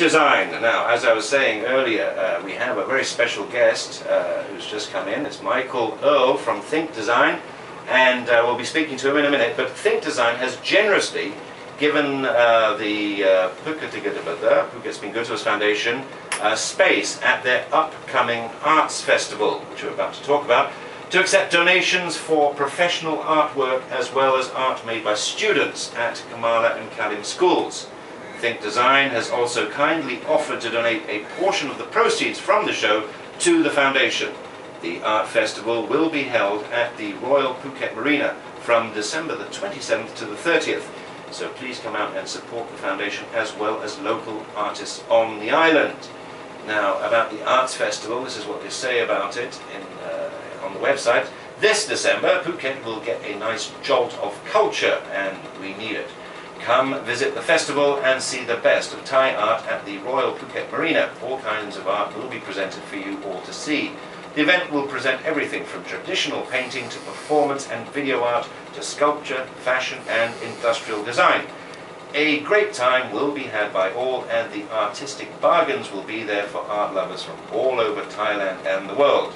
Design. Now, as I was saying earlier, we have a very special guest who's just come in. It's Michael Earle from Think Design, and we'll be speaking to him in a minute. But Think Design has generously given the Phuket's Been Good to Us Foundation space at their upcoming Arts Festival, which we're about to talk about, to accept donations for professional artwork as well as art made by students at Kamala and Kalim schools. Think Design has also kindly offered to donate a portion of the proceeds from the show to the foundation. The art festival will be held at the Royal Phuket Marina from December the 27th to the 30th. So please come out and support the foundation as well as local artists on the island. Now, about the Arts Festival, this is what they say about it on the website. This December, Phuket will get a nice jolt of culture, and we need it. Come visit the festival and see the best of Thai art at the Royal Phuket Marina. All kinds of art will be presented for you all to see. The event will present everything from traditional painting to performance and video art to sculpture, fashion and industrial design. A great time will be had by all, and the artistic bargains will be there for art lovers from all over Thailand and the world.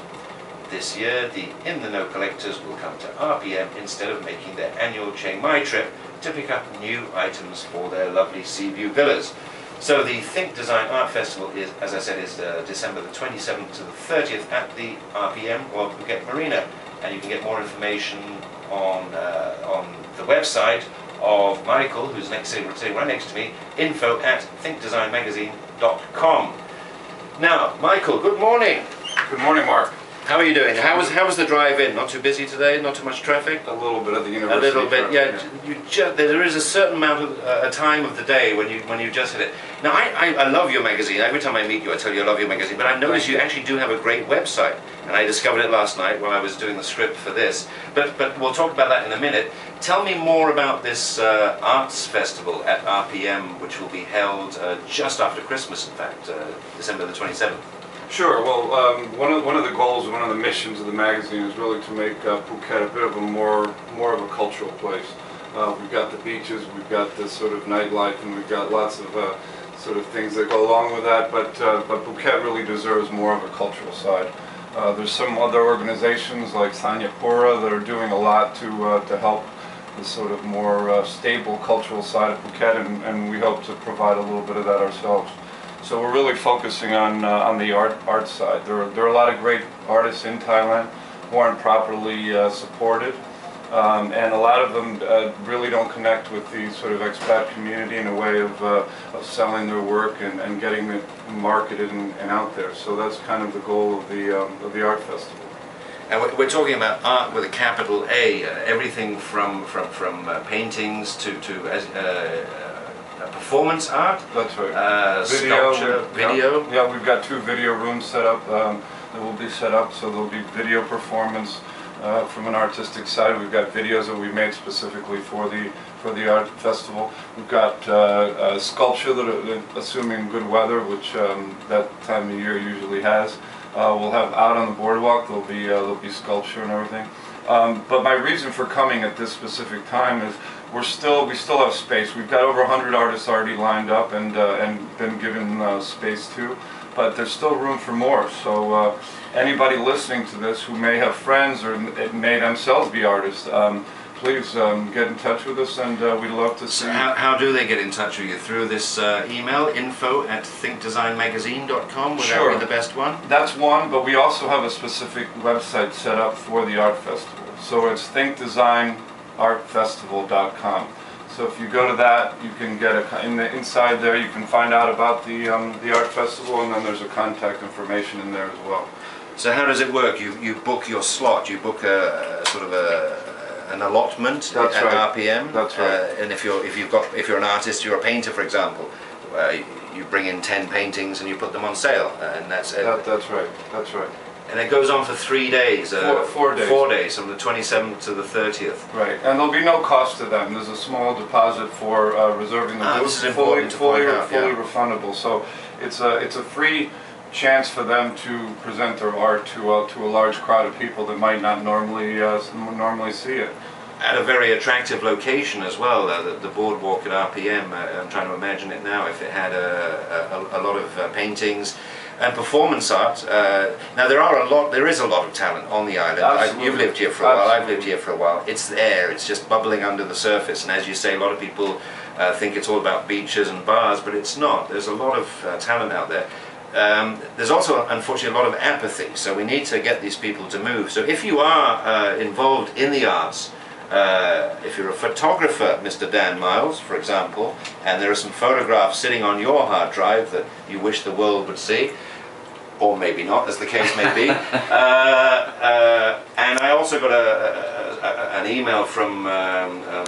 This year, the in-the-know collectors will come to RPM instead of making their annual Chiang Mai trip to pick up new items for their lovely sea view villas. So the Think Design Art Festival is, as I said, is December the 27th to the 30th at the RPM or Phuket Marina, and you can get more information on the website of Michael, who's sitting right next to me, info@thinkdesignmagazine.com. Now, Michael, good morning. Good morning, Mark. How are you doing? How was the drive in? Not too busy today? Not too much traffic? A little bit at the university. A little bit, yeah. There is a certain amount of a time of the day when you just hit it. Now, I love your magazine. Every time I meet you, I tell you I love your magazine. But I noticed you actually do have a great website, and I discovered it last night while I was doing the script for this. But we'll talk about that in a minute. Tell me more about this arts festival at RPM, which will be held just after Christmas. In fact, December the 27th. Sure. Well, one of the goals, one of the missions of the magazine is really to make Phuket a bit of a more of a cultural place. We've got the beaches, we've got this sort of nightlife, and we've got lots of sort of things that go along with that. But Phuket really deserves more of a cultural side. There's some other organizations like Sanyapura that are doing a lot to help the sort of more stable cultural side of Phuket, and we hope to provide a little bit of that ourselves. So we're really focusing on the art side. There are a lot of great artists in Thailand who aren't properly supported, and a lot of them really don't connect with the sort of expat community in a way of selling their work and getting it marketed and out there. So that's kind of the goal of the art festival. And we're talking about art with a capital A. Everything from paintings to performance art. That's right. Sculpture, video. Yeah, we've got 2 video rooms set up that will be set up, so there'll be video performance from an artistic side. We've got videos that we made specifically for the art festival. We've got sculpture that are assuming good weather, which that time of year usually has. We'll have out on the boardwalk. There'll be sculpture and everything. But my reason for coming at this specific time is we still have space. We've got over 100 artists already lined up and been given space too, but there's still room for more. So anybody listening to this who may have friends or may themselves be artists, please get in touch with us, and we'd love to see. So how do they get in touch with you? Through this email, info@thinkdesignmagazine.com? Would Sure. that be the best one? That's one, but we also have a specific website set up for the art festival. So it's thinkdesignartfestival.com. So if you go to that, you can get inside there. You can find out about the art festival, and then there's a contact information in there as well. So how does it work? You book your slot. You book a sort of an allotment at RPM. That's right. And if you're an artist, you're a painter, for example, you bring in 10 paintings and you put them on sale, and that's it. That's right. That's right. And it goes on for 3 days. 4 days. 4 days, from the 27th to the 30th. Right, and there'll be no cost to them. There's a small deposit for reserving the booth. This is important to point out, fully refundable. So it's a free chance for them to present their art to a large crowd of people that might not normally see it. At a very attractive location as well, the boardwalk at RPM. I'm trying to imagine it now. If it had a a lot of paintings and performance art. Now there is a lot of talent on the island. You've lived here for a while, I've lived here for a while. It's there, it's just bubbling under the surface, and as you say, a lot of people think it's all about beaches and bars, but it's not. There's a lot of talent out there. There's also, unfortunately, a lot of apathy, so we need to get these people to move. So if you are involved in the arts, if you're a photographer, Mr. Dan Miles, for example, and there are some photographs sitting on your hard drive that you wish the world would see, or maybe not, as the case may be. And I also got an email from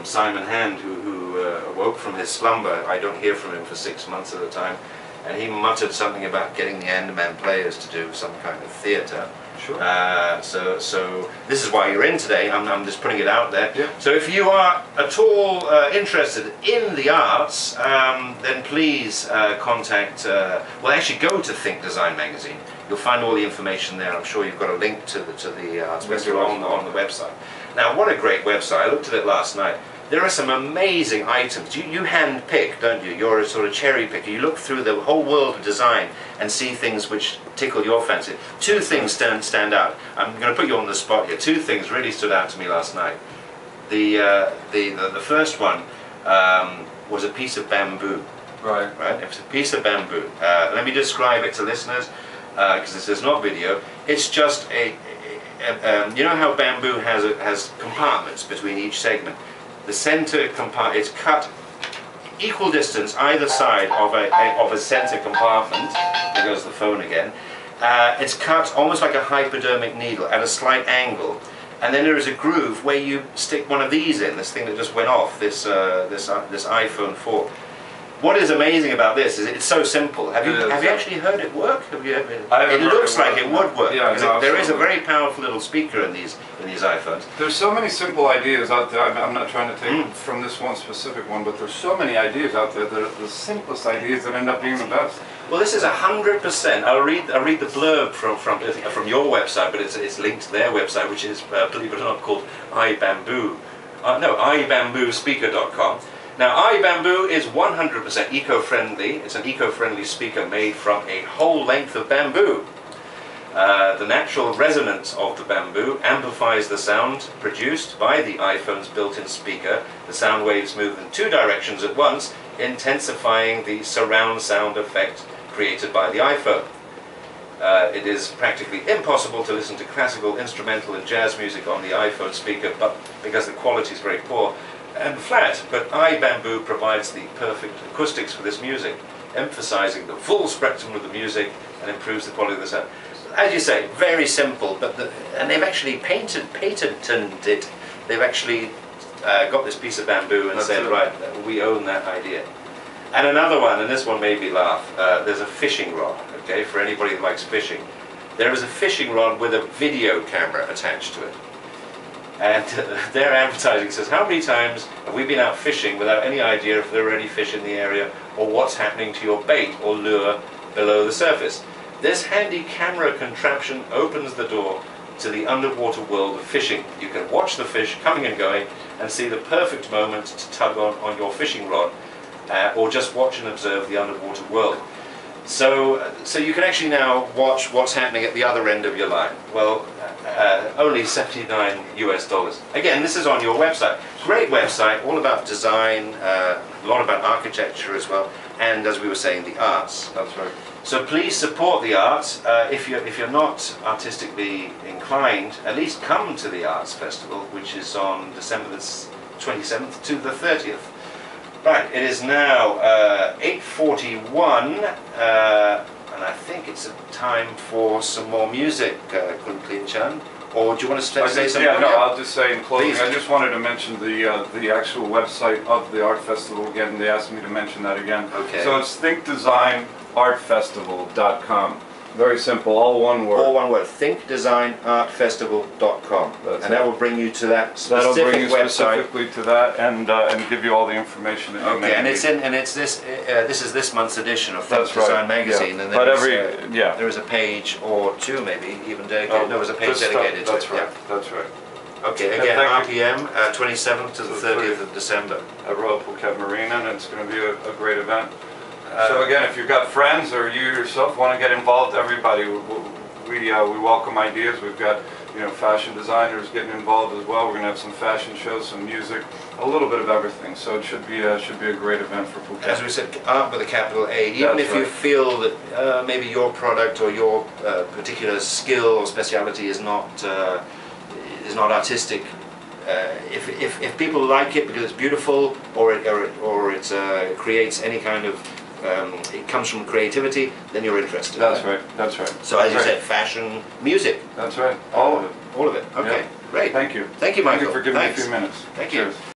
Simon Hand, who awoke from his slumber. I don't hear from him for 6 months at a time. And he muttered something about getting the Andaman players to do some kind of theatre. Sure. So this is why you're in today. I'm just putting it out there. Yeah. So if you are at all interested in the arts, then please contact. Well, actually, go to Think Design magazine. You'll find all the information there. I'm sure you've got a link to the arts festival on the website. Now, what a great website! I looked at it last night. There are some amazing items. You hand pick, don't you? You're a sort of cherry picker. You look through the whole world of design and see things which tickle your fancy. Two things stand out. I'm going to put you on the spot here. Two things really stood out to me last night. The first one was a piece of bamboo. Right. Right. It was a piece of bamboo. Let me describe it to listeners, because this is not video. It's just you know how bamboo has compartments between each segment. The center compartment, it's cut equal distance either side of a center compartment. There goes the phone again. It's cut almost like a hypodermic needle at a slight angle, and then there is a groove where you stick one of these in. This thing that just went off, this iPhone 4. What is amazing about this is it's so simple. Have you actually heard it work? It looks like it would work. Yeah, no, there is a very powerful little speaker in these iPhones. There's so many simple ideas out there. I'm not trying to take from this one specific one, but there's so many ideas out there that are the simplest ideas that end up being the best. Well, this is 100%. I'll read the blurb from your website, but it's linked to their website, which is, believe it or not, called iBamboo. iBambooSpeaker.com. Now, iBamboo is 100% eco-friendly. It's an eco-friendly speaker made from a whole length of bamboo. The natural resonance of the bamboo amplifies the sound produced by the iPhone's built-in speaker. The sound waves move in two directions at once, intensifying the surround sound effect created by the iPhone. It is practically impossible to listen to classical, instrumental and jazz music on the iPhone speaker, but because the quality is very poor and flat, but iBamboo provides the perfect acoustics for this music, emphasizing the full spectrum of the music and improves the quality of the sound. As you say, very simple, and they've actually patented it. They've actually got this piece of bamboo and said, right, we own that idea. And another one, and this one made me laugh, there's a fishing rod, okay, for anybody that likes fishing. There is a fishing rod with a video camera attached to it. And their advertising says, how many times have we been out fishing without any idea if there are any fish in the area or what's happening to your bait or lure below the surface? This handy camera contraption opens the door to the underwater world of fishing. You can watch the fish coming and going and see the perfect moment to tug on your fishing rod, or just watch and observe the underwater world. So you can actually now watch what's happening at the other end of your line. Well, only $79 US. Again, this is on your website. Great website, all about design, a lot about architecture as well, and as we were saying, the arts. That's right. So please support the arts. If you're not artistically inclined, at least come to the Arts Festival, which is on December the 27th to the 30th. Right, it is now 8:41, and I think it's time for some more music, Kun Klin Chan. Or do you want to say something? Yeah, no, I'll just say in closing, Please. I just wanted to mention the actual website of the art festival again. They asked me to mention that again. Okay. So it's thinkdesignartfestival.com. Very simple, all one word. All one word, thinkdesignartfestival.com. And that will bring you to that That'll specific bring you website. specifically to that and give you all the information that you Okay, may and need. this is this month's edition of Think That's right, Design magazine, yeah. and But there is a page or two maybe even dedicated. No, there's a page dedicated to it. That's right. Yeah. That's right. Okay, again, RPM, 27th to the 30th of December. At Royal Phuket Marina, and it's going to be a great event. So again, if you've got friends or you yourself want to get involved, everybody, we welcome ideas. We've got fashion designers getting involved as well. We're going to have some fashion shows, some music, a little bit of everything. So it should be a great event for Phuket. As we said, art with a capital A. Even That's if you feel that maybe your product or your particular skill or speciality is not artistic, if people like it because it's beautiful or it creates any kind of it comes from creativity, then you're interested. That's right. That's right. So as you said, fashion, music. That's right. All of it. All of it. Okay. Yeah. Great. Thank you. Thank you, Michael. Thank you for giving Thanks. me a few minutes. Thank Cheers. you.